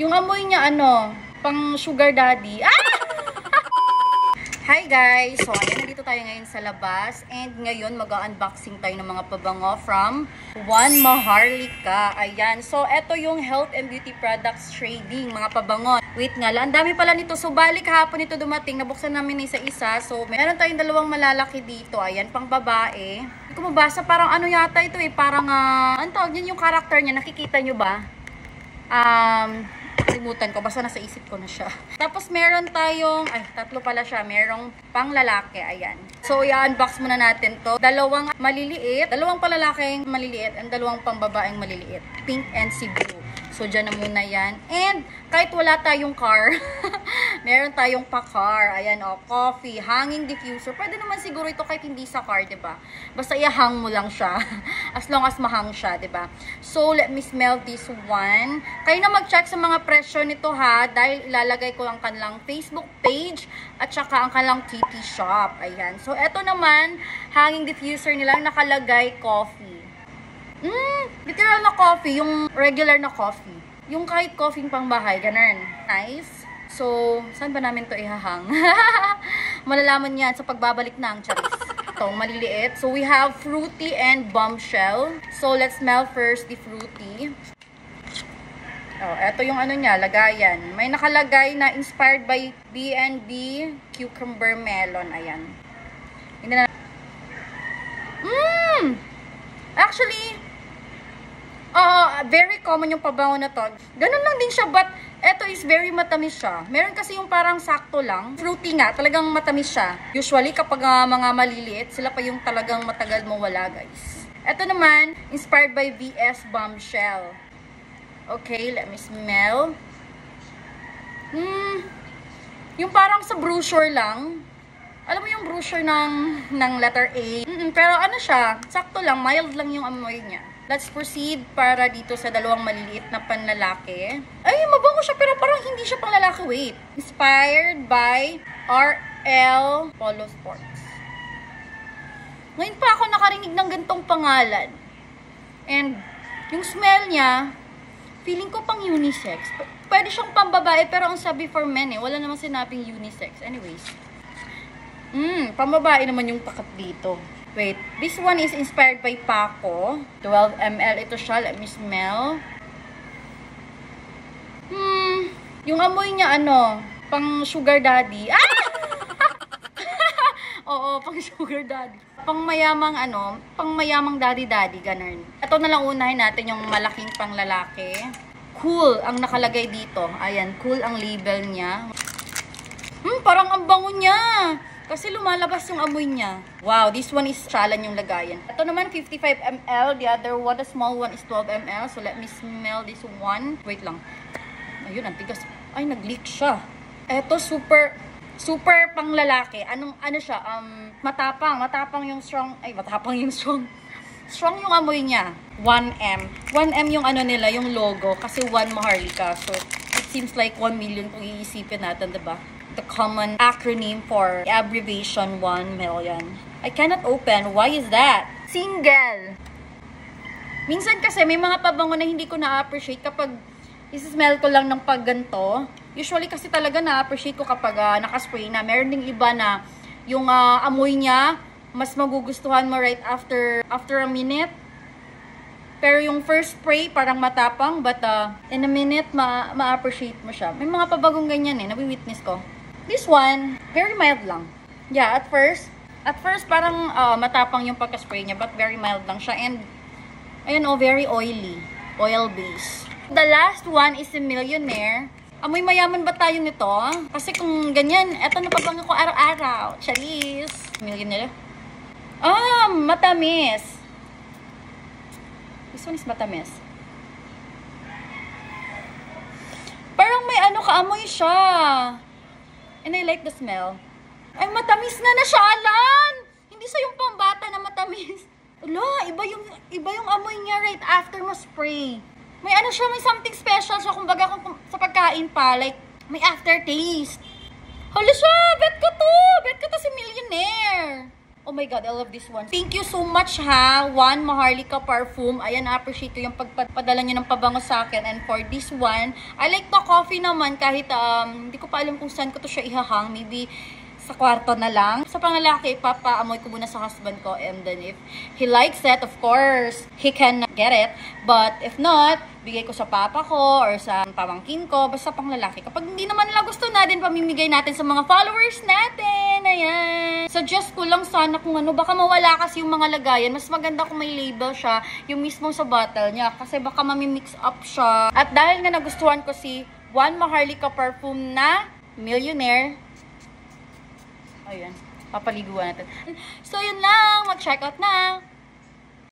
Yung amoy niya, ano, pang sugar daddy. Ah! Hi guys! So, ayan, nandito tayo ngayon sa labas. And ngayon, mag-unboxing tayo ng mga pabango from One Maharlika. Ayan. So, eto yung health and beauty products trading, mga pabango. Wait nga lang, ang dami pala nito. So, balik kahapon ito dumating. Nabuksan namin isa-isa. So, meron tayong dalawang malalaki dito. Ayan, pang babae. Hindi ko mabasa, parang ano yata ito eh. Parang, ano tawag yan yung character niya? Nakikita nyo ba? Limutan ko, basta nasa isip ko na siya. Tapos meron tayong, tatlo pala siya, merong pang lalaki, ayan. So, i-unbox muna natin to. Dalawang maliliit, dalawang palalaking maliliit, and dalawang pang babaeng maliliit. Pink and sea blue. So, dyan na muna yan. And, kahit wala tayong car, meron tayong pa-car. Ayan, o, coffee, hanging diffuser. Pwede naman siguro ito kahit hindi sa car, diba? Basta i-hang mo lang siya. As long as mahang siya, diba? So, let me smell this one. Kayo na mag-check sa mga presyo nito, ha? Dahil ilalagay ko ang kanilang Facebook page at saka ang kanilang TT shop. Ayan. So, eto naman, hanging diffuser nilang nakalagay coffee. Literal na coffee, yung regular na coffee. Yung kahit coffee pang bahay, ganun. Nice. So, saan ba namin to ihahang? Malalaman yan sa pagbabalik ng charis. Itong maliliit. So, we have fruity and bombshell. So, let's smell first the fruity. Oh, eto yung ano niya, lagayan. May nakalagay na inspired by B&B cucumber melon. Ayan. Hindi na. Actually, very common yung pabango na to. Ganun lang din siya, but eto is very matamis siya. Meron kasi yung parang sakto lang. Fruity nga, talagang matamis siya. Usually, kapag mga maliliit, sila pa yung talagang matagal mawala, guys. Eto naman, inspired by VS Bombshell. Okay, let me smell. Yung parang sa brochure lang. Alam mo yung brochure ng letter A? Pero ano siya, sakto lang, mild lang yung amoy niya. Let's proceed para dito sa dalawang maliliit na panlalaki. Ay, mabango siya pero parang hindi siya panlalaki. Wait. Inspired by RL Polo Sports. Ngayon pa ako nakarinig ng gantong pangalan. And yung smell niya, feeling ko pang unisex. Pwede siyang pambabae pero ang sabi for men eh. Wala namang sinabing unisex. Anyways. Pambabae naman yung takat dito. Wait, this one is inspired by Paco. 12 ml ito siya. Let me smell. Yung amoy niya ano, pang sugar daddy. Ah! Oo, pang sugar daddy. Pang mayamang ano, pang mayamang daddy-daddy, ganun. Ito na lang unahin natin yung malaking pang lalaki. Cool ang nakalagay dito. Ayan, cool ang label niya. Parang ang bango niya. Kasi lumalabas yung amoy niya. Wow, this one is chalan yung lagayan. Ito naman 55 ml. The other one, the small one is 12 ml. So let me smell this one. Wait lang. Ayun, ang tigas. Ay, nag-leak siya. Ito super pang lalaki. Ano siya? Matapang. Matapang yung strong. Ay, matapang yung strong. Strong yung amoy niya. 1M. 1M yung ano nila, yung logo. Kasi One Maharlika. So, it seems like 1 million kung iisipin natin, diba? The common acronym for abbreviation 1 million. I cannot open. Why is that? Single. Minsan kasi may mga pabango na hindi ko na-appreciate kapag isi-smell ko lang ng pagganto. Usually kasi talaga na-appreciate ko kapag nakaspray na. Meron ding iba na yung amoy niya mas magugustuhan mo right after a minute. Pero yung first spray parang matapang but in a minute ma-appreciate mo siya. May mga pabagong ganyan eh, nawi-witness ko. This one, very mild lang. Yeah, at first parang matapang yung pagka-spray niya, but very mild lang siya. And, ayun very oily. Oil base. The last one is a Millionaire. Amoy mayaman ba tayo nito? Kasi kung ganyan, eto na pabango ko araw-araw. Charis. Millionaire. Matamis. This one is matamis. Parang may kaamoy siya. And I like the smell. Ay, matamis na siya, Alan! Hindi sa yung pambata na matamis. Ala, iba yung amoy niya right after mo spray. May siya, may something special siya. Kumbaga kung sa pagkain pa, like, may aftertaste. Hala siya, bet ko to si Millionaire. O Oh my God, I love this one. Thank you so much ha, One Maharlika Parfum. Ayan, na-appreciate ko yung pagpadala nyo ng pabango sa akin. And for this one, I like the coffee naman kahit hindi ko pa alam kung saan ko to siya ihahang. Maybe sa kwarto na lang. Sa pangalaki, papaamoy ko muna sa husband ko. And then if he likes it, of course, he can get it. But if not, bigay ko sa papa ko or sa pamangkin ko. Basta pang lalaki. Kapag hindi naman nila gusto natin, pamimigay natin sa mga followers natin. Ayan. Suggest ko lang sana kung ano. Baka mawala kasi yung mga lagayan. Mas maganda kung may label siya. Yung mismo sa bottle niya. Kasi baka mamimix up siya. At dahil nga nagustuhan ko si One Maharlika Parfum na Millionaire, ayan, papaliguan natin. So, yun lang. Mag-check out na.